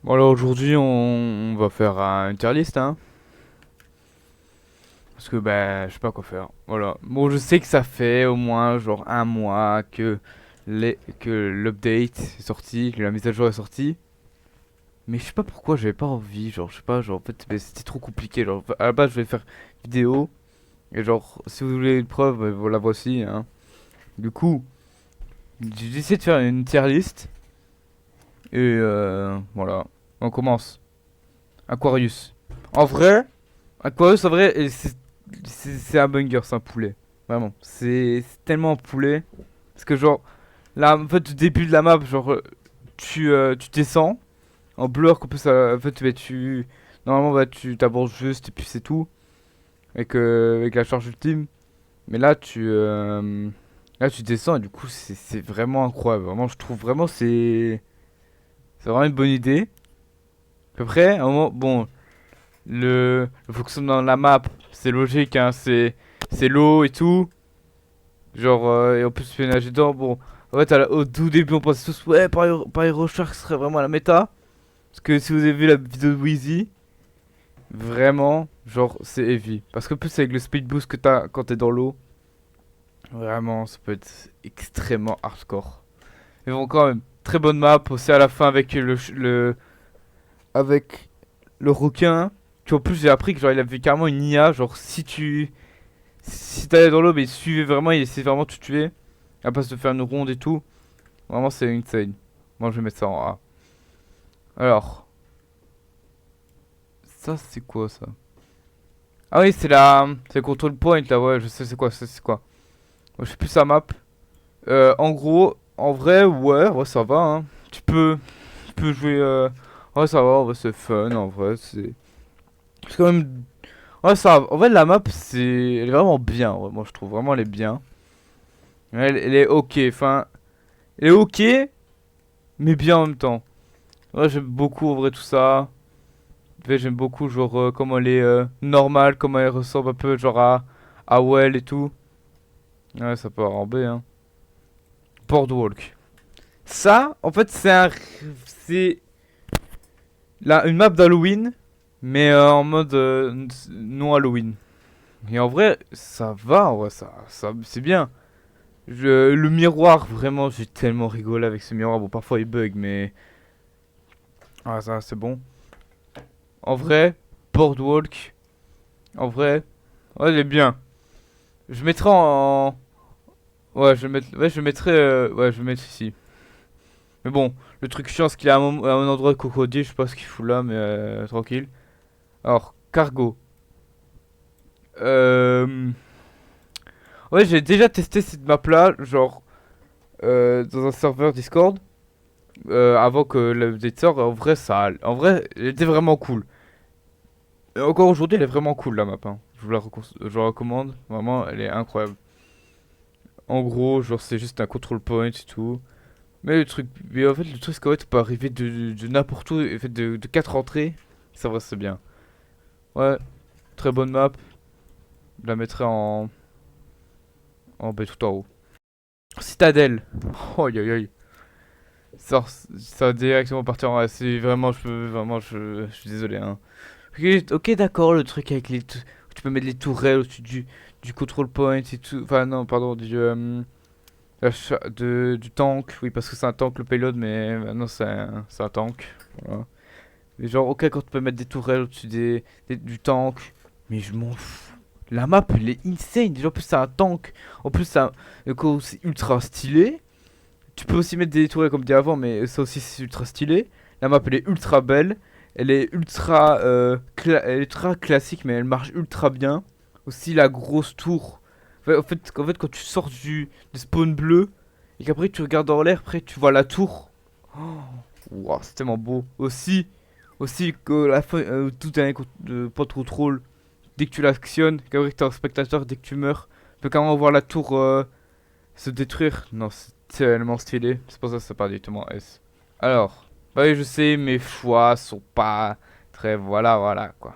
Bon alors aujourd'hui on va faire une tier list hein. Parce que ben je sais pas quoi faire. Voilà. Bon je sais que ça fait au moins genre un mois que l'update est sorti, que la mise à jour est sortie. Mais je sais pas pourquoi j'avais pas envie, genre je sais pas, genre en fait ben, c'était trop compliqué. Genre à la base je vais faire vidéo. Et genre si vous voulez une preuve, ben, vous la voici hein. Du coup, j'ai décidé de faire une tier list. Et voilà. On commence. Aquarius. En vrai, Aquarius en vrai c'est un banger, c'est un poulet. Vraiment. C'est tellement un poulet. Parce que genre, là, en fait, au début de la map, genre, tu descends en bloc. En plus, en fait, normalement, bah, tu t'avances juste et puis c'est tout. Avec la charge ultime. Mais là, tu descends et du coup, c'est vraiment incroyable. Vraiment, je trouve vraiment c'est vraiment une bonne idée. Après, à un moment, bon, le fonctionnement de la map, c'est logique, hein, c'est l'eau et tout. Genre, et en plus, tu fais nager dedans. Bon, en fait, au tout début, on pensait tous, ouais, Pyro Shark serait vraiment la méta. Parce que si vous avez vu la vidéo de Wheezy, vraiment, genre, c'est heavy. Parce que plus, avec le speed boost que t'as quand t'es dans l'eau, vraiment, ça peut être extrêmement hardcore. Mais bon, quand même, très bonne map. Aussi à la fin avec avec le requin. Qui en plus, j'ai appris que genre, il avait carrément une IA. Genre, si t'allais dans l'eau, mais il suivait vraiment, il essayait vraiment de te tuer. À place de faire une ronde et tout. Vraiment, c'est insane. Moi, je vais mettre ça en A. Alors, ça, c'est quoi ça? Ah oui, c'est le control point là, ouais, je sais c'est quoi, c'est quoi. Moi, je sais plus sa map. En gros, en vrai, ouais, ça va, hein. Tu peux jouer. Ouais, ça va, en vrai, c'est fun, en vrai, c'est quand même. Ouais, ça va. En vrai, la map, elle est vraiment bien, ouais. Moi, je trouve vraiment, elle est bien. Elle est ok, enfin, elle est ok, mais bien en même temps. Ouais, j'aime beaucoup en vrai tout ça. Ouais, j'aime beaucoup genre comment elle est normale, comment elle ressemble un peu genre à Well et tout. Ouais, ça part en B hein. Boardwalk. Ça, en fait, c'est une map d'Halloween, mais en mode non Halloween. Et en vrai, ça va, en vrai, ça c'est bien. Le miroir, vraiment, j'ai tellement rigolé avec ce miroir. Bon, parfois il bug, mais ah ça c'est bon. En vrai, Boardwalk, en vrai, ouais, il est bien. Je mettrai ouais, je mettrai ouais, je vais mettre ici. Mais bon, le truc chiant, c'est qu'il est à un endroit de crocodile, je sais pas ce qu'il fout là, mais tranquille. Alors, cargo. Euh... Ouais, j'ai déjà testé cette map là, genre dans un serveur Discord, avant que l'update sorte. En vrai, elle était vraiment cool. Et encore aujourd'hui, elle est vraiment cool la map. Hein. Je la recommande, vraiment, elle est incroyable. En gros, genre c'est juste un control point et tout. Mais en fait, le truc, c'est qu'en fait, tu peux arriver de n'importe où, en fait, de 4 entrées. Ça va, c'est bien. Ouais, très bonne map. Je la mettrai en B tout en haut. Citadelle. Oh, aïe, aïe, aïe. Ça va directement partir en A. C'est vraiment, je suis désolé, hein. Ok, d'accord, le truc avec tu peux mettre les tourelles au-dessus du control point et tout. Enfin, non, pardon, du tank. Oui, parce que c'est un tank le payload, mais maintenant c'est un tank. Voilà. Mais genre, ok, quand tu peux mettre des tourelles au-dessus du tank, mais je m'en fous. La map, elle est insane. Déjà, en plus, c'est un tank. En plus, c'est ultra stylé. Tu peux aussi mettre des tourelles comme dit avant, mais ça aussi, c'est ultra stylé. La map, elle est ultra belle. Elle est ultra classique, mais elle marche ultra bien. Aussi, la grosse tour. En fait quand tu sors du spawn bleu, et qu'après tu regardes en l'air, après tu vois la tour. Oh, wow, c'est tellement beau. Aussi que la fin, tout est pas trop troll. Dès que tu l'actionnes, qu'après que t'es un spectateur, dès que tu meurs, tu peux carrément voir la tour se détruire. Non, c'est tellement stylé. C'est pour ça que ça part directement S. Alors, bah oui, je sais, mes choix sont pas très. Voilà quoi.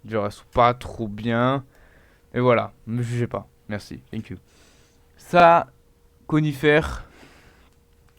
Genre, elles sont pas trop bien. Et voilà, me jugez pas. Merci, thank you. Ça, conifère,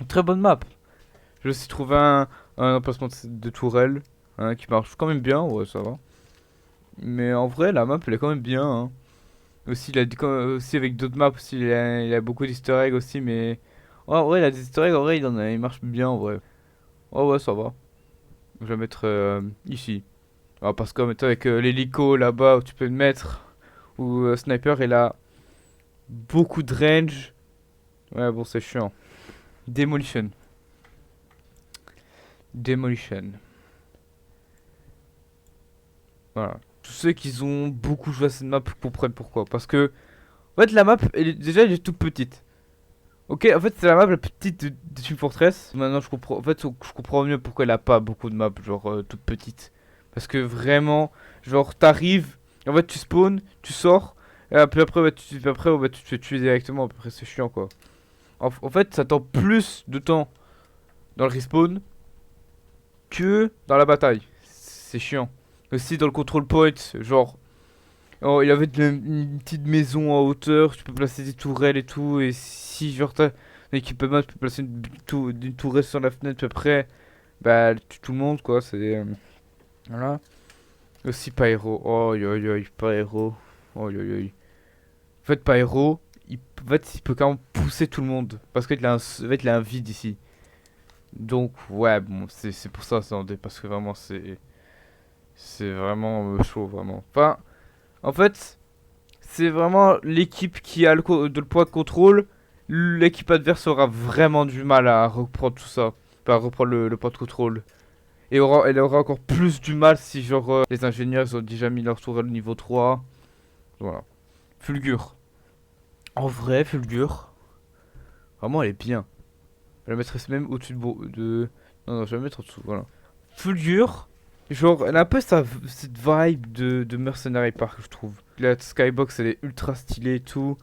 une très bonne map. Je me suis trouvé un emplacement de tourelle, hein, qui marche quand même bien, ouais, ça va. Mais en vrai, la map, elle est quand même bien, hein. Aussi, aussi avec d'autres maps, aussi, il a beaucoup d'easter eggs aussi, mais... Ouais, en vrai, il a des easter eggs, en vrai, il marche bien, en vrai. Ouais, ouais, ça va. Je vais mettre ici. Alors, parce que, mettons, avec l'hélico, là-bas, où tu peux le mettre, ou sniper, il a beaucoup de range. Ouais, bon, c'est chiant. Demolition. Demolition. Voilà. Tous ceux qui ont beaucoup joué à cette map comprennent pourquoi. Parce que, en fait, la map, déjà, elle est toute petite. Ok, en fait, c'est la map la petite de Team Fortress. Maintenant, je comprends. En fait, je comprends mieux pourquoi elle a pas beaucoup de maps, genre toute petite. Parce que vraiment, genre, t'arrives, en fait, tu spawns, tu sors, et après, bah, tu te fais tuer directement. Après, c'est chiant, quoi. En fait, ça tend plus de temps dans le respawn que dans la bataille. C'est chiant. Aussi, dans le control point, genre, oh, il avait une petite maison en hauteur, tu peux placer des tourelles et tout, et si genre t'as un équipement, tu peux placer une tourelle sur la fenêtre, puis après, bah, tu tout le monde, quoi, c'est... voilà. Aussi Pyro, oh yo yo, Pyro, oh yo yo. En fait, Pyro, en fait, il peut quand même pousser tout le monde, parce qu'il a en fait, il a un vide ici. Donc, ouais, bon, c'est pour ça, parce que vraiment, c'est vraiment chaud, vraiment. Enfin, en fait... C'est vraiment l'équipe qui a le point de contrôle. L'équipe adverse aura vraiment du mal à reprendre tout ça. À reprendre le point de contrôle. Et elle aura encore plus du mal si genre les ingénieurs ils ont déjà mis leur tour au niveau 3. Voilà. Fulgure. En vrai, Fulgure. Vraiment elle est bien. Je la mettrais même au-dessus de... Non, non, je vais la mettre en dessous. Voilà. Fulgure. Genre, elle a un peu cette vibe de Mercenary Park, je trouve. La skybox elle est ultra stylée et tout.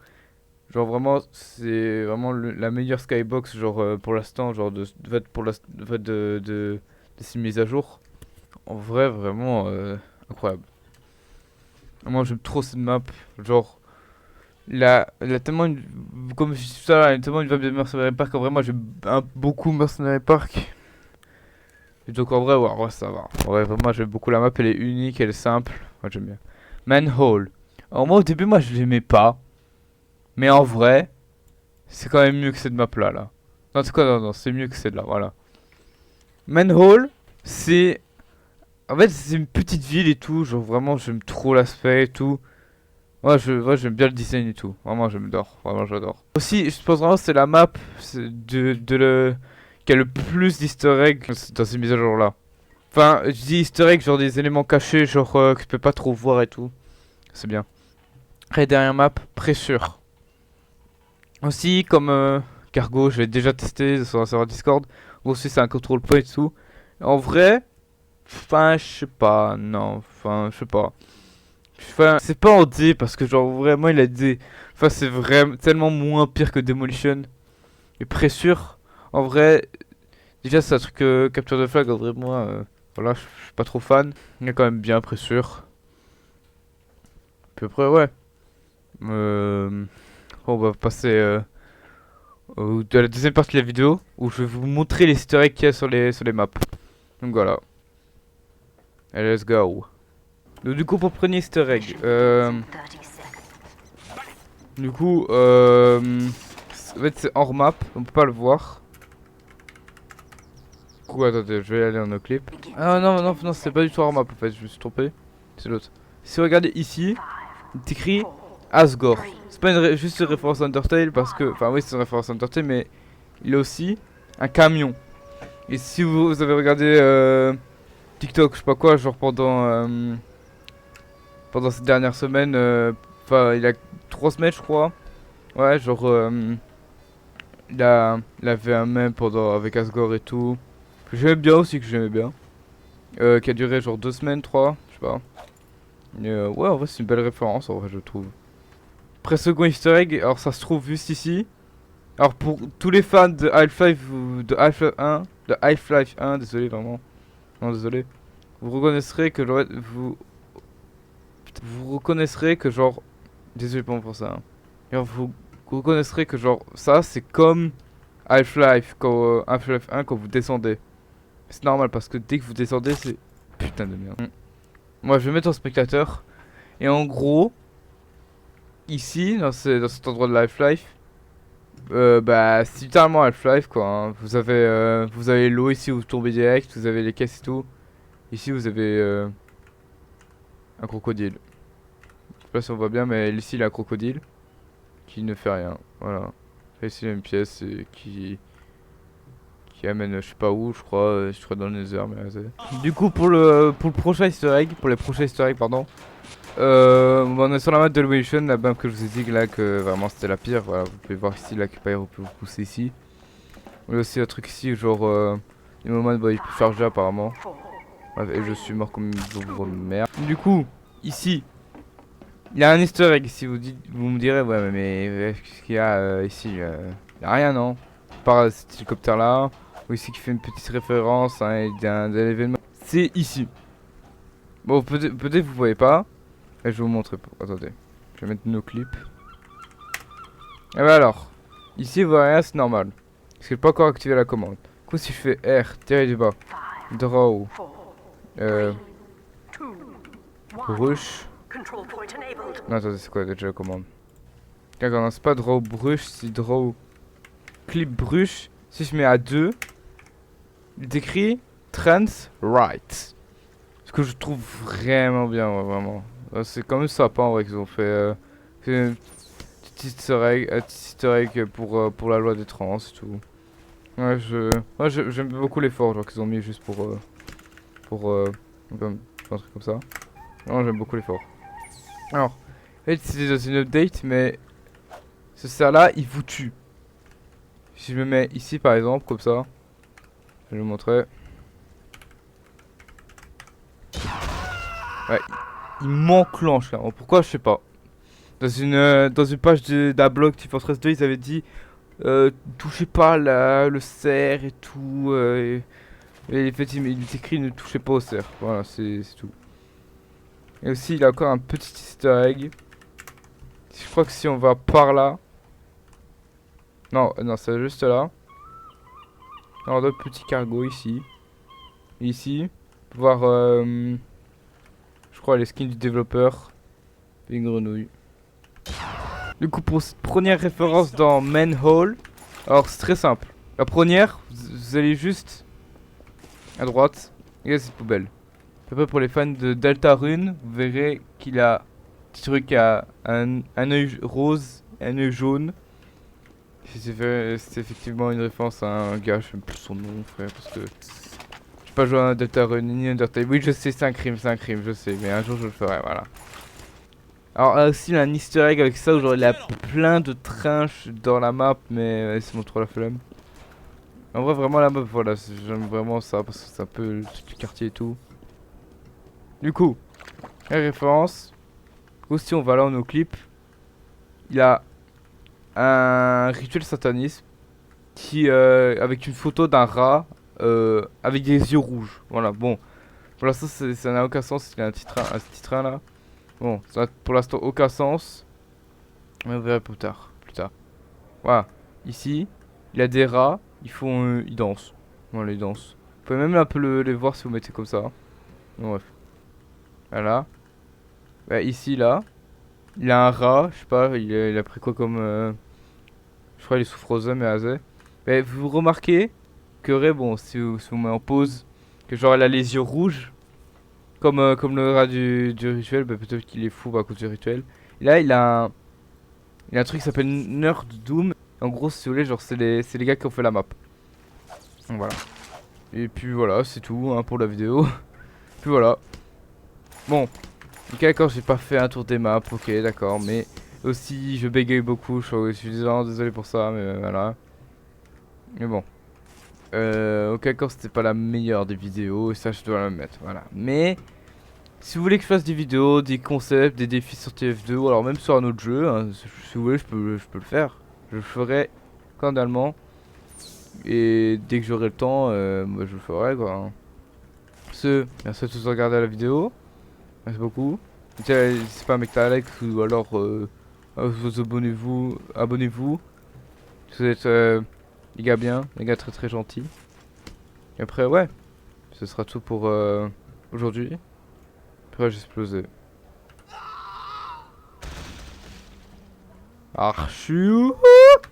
Genre vraiment, c'est vraiment la meilleure skybox, genre pour l'instant, genre pour de ces mises à jour. En vrai, vraiment incroyable. Moi j'aime trop cette map. Genre, elle a tellement une. Comme je dis tout ça, elle a tellement une vibe de Mercenary Park. En vrai, moi j'aime beaucoup Mercenary Park. Et donc en vrai, ouais, ouais, ça va. En vrai, vraiment, j'aime beaucoup la map, elle est unique, elle est simple. Moi j'aime bien. Manhole. Alors moi au début, moi je l'aimais pas. Mais en vrai. C'est quand même mieux que cette map là, là. En tout cas, non, non, c'est mieux que celle-là, voilà. Manhole, c'est... En fait, c'est une petite ville et tout, genre vraiment, j'aime trop l'aspect et tout. Ouais, j'aime bien le design et tout. Vraiment, j'adore, vraiment, j'adore. Aussi, je pense vraiment que c'est la map qui a le plus d'easter eggs dans ces mises à jour là. Enfin, je dis easter eggs, genre des éléments cachés, genre que tu peux pas trop voir et tout. C'est bien. Après, dernière map, pressure. Aussi, comme Cargo, je l'ai déjà testé sur un serveur Discord. Aussi, c'est un control point et tout. En vrai, enfin, je sais pas, non, enfin, je sais pas. Enfin, c'est pas en D parce que, genre, vraiment, il a D. Enfin, c'est vraiment tellement moins pire que Demolition. Et Pressure, en vrai, déjà, c'est un truc Capture de Flag. En vrai, moi, voilà, je suis pas trop fan. Il est quand même bien Pressure. Puis après, ouais. On va passer. De la deuxième partie de la vidéo où je vais vous montrer les easter eggs qu'il y a sur les maps. Donc voilà. Allez, let's go. Donc du coup pour le premier easter egg, du coup en fait c'est hors map, on peut pas le voir. Du coup attendez, je vais aller dans nos clips. Ah non non non c'est pas du tout hors map en fait, je me suis trompé. C'est l'autre. Si vous regardez ici, il est écrit Asgore. C'est pas juste une référence à Undertale parce que, enfin oui c'est une référence à Undertale mais il a aussi un camion. Et si vous avez regardé TikTok, je sais pas quoi, genre pendant cette dernière semaine, enfin il y a 3 semaines je crois, ouais genre il avait un mème pendant avec Asgore et tout, que j'aimais bien aussi, que j'aimais bien, qui a duré genre 2 semaines, 3, je sais pas. Et, ouais en vrai c'est une belle référence en vrai je trouve. Après second easter egg, alors ça se trouve juste ici. Alors pour tous les fans de Half-Life ou de Half-Life 1, désolé vraiment, non désolé. Vous reconnaîtrez que vous reconnaîtrez que genre désolé pour ça. Hein. Alors, vous reconnaîtrez que genre ça c'est comme Half-Life quand Half-Life 1 quand vous descendez. C'est normal parce que dès que vous descendez, c'est putain de merde. Moi, je vais mettre en spectateur. Et en gros, ici, dans cet endroit de Half-Life, bah, c'est littéralement Half-Life quoi. Hein. Vous avez l'eau ici, vous tombez direct, vous avez les caisses et tout. Ici, vous avez un crocodile. Je sais pas si on voit bien, mais ici, il y a un crocodile qui ne fait rien. Voilà. Et ici, il y a une pièce qui amène je sais pas où, je crois dans le Nether. Mais du coup, pour le prochain Easter egg, pour les prochains Easter eggs, pardon. On est sur la map de l'Evolution, la map que je vous ai dit là que vraiment c'était la pire. Voilà, vous pouvez voir ici, l'Occupier peut vous pousser ici. Il y a aussi un truc ici, genre les moments bah, il peut charger apparemment. Ouais, et je suis mort comme une pauvre merde. Du coup, ici, il y a un Easter egg. Si vous me direz, ouais, mais qu'est-ce qu'il y a ici Il y a rien, non par cet hélicoptère là, ou ici qui fait une petite référence hein, d'un événement. C'est ici. Bon, peut-être vous voyez pas. Et je vais vous montrer. Attendez, je vais mettre nos clips. Et bah alors, ici vous voyez rien, c'est normal. Parce que j'ai pas encore activé la commande. Du coup, si je fais R, tirer du bas, draw, brush. Non, attendez, c'est quoi déjà la commande? D'accord, non, c'est pas draw brush, c'est draw clip brush. Si je mets à 2, il décrit trans right. Ce que je trouve vraiment bien, ouais, vraiment. C'est quand même sympa en vrai qu'ils ont fait. Un petit easter egg pour la loi des trans et tout. Ouais, j'aime beaucoup l'effort genre qu'ils ont mis juste un truc comme ça. Non, j'aime beaucoup l'effort. Alors, en fait, c'est dans une update, mais ce cerf là, il vous tue. Si je me mets ici par exemple, comme ça, je vais vous montrer. Ouais, il m'enclenche là. Pourquoi, je sais pas. Dans une page d'un blog Team Fortress 2, ils avaient dit touchez pas le cerf et tout. Et en fait, il est écrit ne touchez pas au cerf. Voilà, c'est tout. Et aussi, il a encore un petit easter egg. Je crois que si on va par là. Non, non, c'est juste là. Alors, d'autres petits cargos ici. Et ici. Voir, je crois, les skins du développeur. Et une grenouille. Du coup, pour cette première référence dans Manhole, alors c'est très simple. La première, vous allez juste à droite, et là c'est poubelle. Après pour les fans de Deltarune, vous verrez qu'il a un petit truc à un œil rose, un œil jaune. C'est effectivement une référence à un gars, je sais même plus son nom frère, parce que j'ai pas joué à Deltarune ni Undertale. Oui je sais c'est un crime, je sais, mais un jour je le ferai, voilà. Alors là aussi il y a un easter egg avec ça où genre il a plein de trinches dans la map mais c'est mon trop la flemme. En vrai vraiment la map voilà j'aime vraiment ça parce que c'est un peu le truc du quartier et tout. Du coup, la référence, aussi on va là dans nos clips, il y a un rituel satanisme qui avec une photo d'un rat avec des yeux rouges. Voilà bon, pour l'instant ça n'a aucun sens, il y a un petit train là. Bon, ça n'a pour l'instant aucun sens. Mais on verra plus tard. Voilà. Ici, il y a des rats. Ils dansent. Voilà, ils dansent. Vous pouvez même un peu les voir si vous mettez comme ça. Bon, bref. Voilà. Bah, ici, là. Il a un rat. Je sais pas, il a pris quoi comme... je crois qu'il est sous Frozen, mais Azé. Mais vous remarquez que, bon, si vous mettez en pause, que genre elle a les yeux rouges. Comme le rat du rituel, bah, peut-être qu'il est fou à cause du rituel. Et là, il y a un truc qui s'appelle Nerd Doom. En gros, si vous voulez, genre, c'est les gars qui ont fait la map. Donc voilà. Et puis voilà, c'est tout hein, pour la vidéo. Puis voilà. Bon. Ok, d'accord, j'ai pas fait un tour des maps. Ok, d'accord. Mais aussi, je bégaye beaucoup. Je suis désolé pour ça. Mais voilà. Mais bon. Ok, d'accord, c'était pas la meilleure des vidéos. Et ça, je dois la mettre. Voilà. Mais. Si vous voulez que je fasse des vidéos, des concepts, des défis sur TF2 ou alors même sur un autre jeu, hein, si vous voulez, je peux le faire. Je le ferai candidalement. Et dès que j'aurai le temps, bah, je le ferai quoi. Hein. Merci à tous de regarder la vidéo. Merci beaucoup. N'hésitez pas à mettre un like ou alors abonnez-vous. Vous êtes les gars bien, les gars très très gentils. Et après, ouais. ce sera tout pour aujourd'hui. Après j'ai explosé. Archu.